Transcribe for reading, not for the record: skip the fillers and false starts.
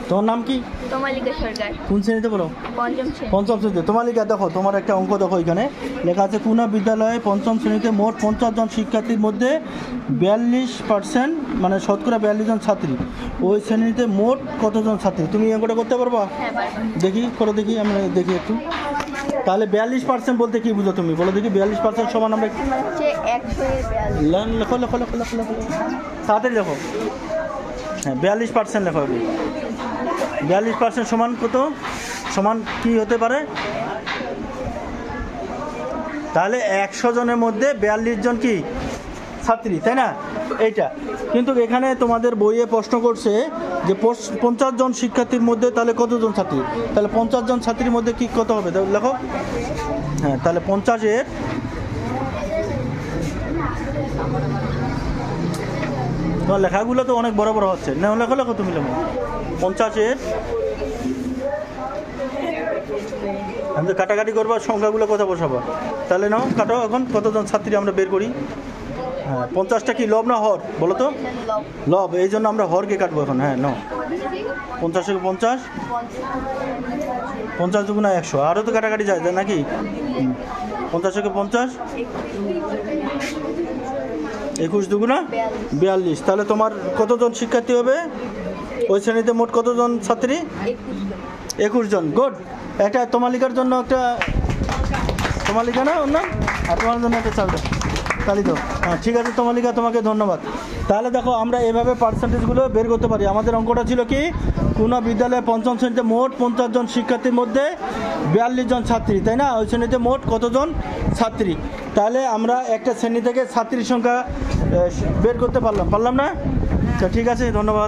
তোমার নাম কি? তমালিকা সরকার। কোন শ্রেণীতে পড়ো? পঞ্চম শ্রেণীতে। তমালিকা, দেখো তোমার একটা অঙ্ক দেখো, এখানে লেখা আছে কুনা বিদ্যালয়ে পঞ্চম শ্রেণীতে মোট 50 জন শিক্ষার্থীর মধ্যে 42%, মানে শতকরা 42 জন ছাত্রী। ওই শ্রেণীতে মোট কতজন ছাত্রী? তুমি এই অঙ্কটা করতে পারবা? হ্যাঁ পারবো। দেখি, করো দেখি, আমরা দেখি একটু। তাহলে 42% বলতে কি বুঝো তুমি? বলো দেখি। 42% সমান আমরা হচ্ছে 142। লেখো লেখো লেখো লেখো লেখো, তাড়াতাড়ি লেখো। হ্যাঁ, 42% লেখা হবে। 42% সমান কত? সমান কি হতে পারে? তাহলে 100 জনের মধ্যে 42 জন কি ছাত্রী, তাই না? এইটা কিন্তু এখানে তোমাদের বইয়ে প্রশ্ন করছে যে 50 জন শিক্ষার্থীর মধ্যে তাহলে কতজন ছাত্রী? তাহলে 50 জন ছাত্রীর মধ্যে কি কত হবে লেখো। হ্যাঁ, তাহলে 50-এর তোমার লেখাগুলো তো অনেক বড় বড় হচ্ছে না, লেখো লেখো তুমি লেখো। 50-এর আমি তো কাটাকাটি করবো, সংখ্যাগুলো কথা বসাবো। তাহলে নাও কাটো এখন, কতজন ছাত্রী আমরা বের করি। হ্যাঁ, 50টা কি লব না হর বলো তো? লব, এই জন্য আমরা হরকে কাটবো এখন। হ্যাঁ নাও, 50-এ 50, 50 দুগুণা 100, আরও তো কাটাকাটি যায় নাকি? 50-এ 50, 21 দুগুণা 42। তাহলে তোমার কতজন শিক্ষার্থী হবে ওই শ্রেণীতে? মোট কতজন ছাত্রী? 21 জন। গুড। একটা তমালিকার জন্য একটা, তমালিকা না ওর নাম, আর তোমার জন্য একটা চালটা তালি তো। হ্যাঁ ঠিক আছে তমালিকা, তোমাকে ধন্যবাদ। তাহলে দেখো আমরা এভাবে পার্সেন্টেজগুলো বের করতে পারি। আমাদের অঙ্কটা ছিল কি, কোনো বিদ্যালয়ে পঞ্চম শ্রেণীতে মোট 50 জন শিক্ষার্থীর মধ্যে 42 জন ছাত্রী, তাই না? ওই শ্রেণীতে মোট কতজন ছাত্রী? তাহলে আমরা একটা শ্রেণী থেকে ছাত্রীর সংখ্যা বের করতে পারলাম না? ঠিক আছে, ধন্যবাদ।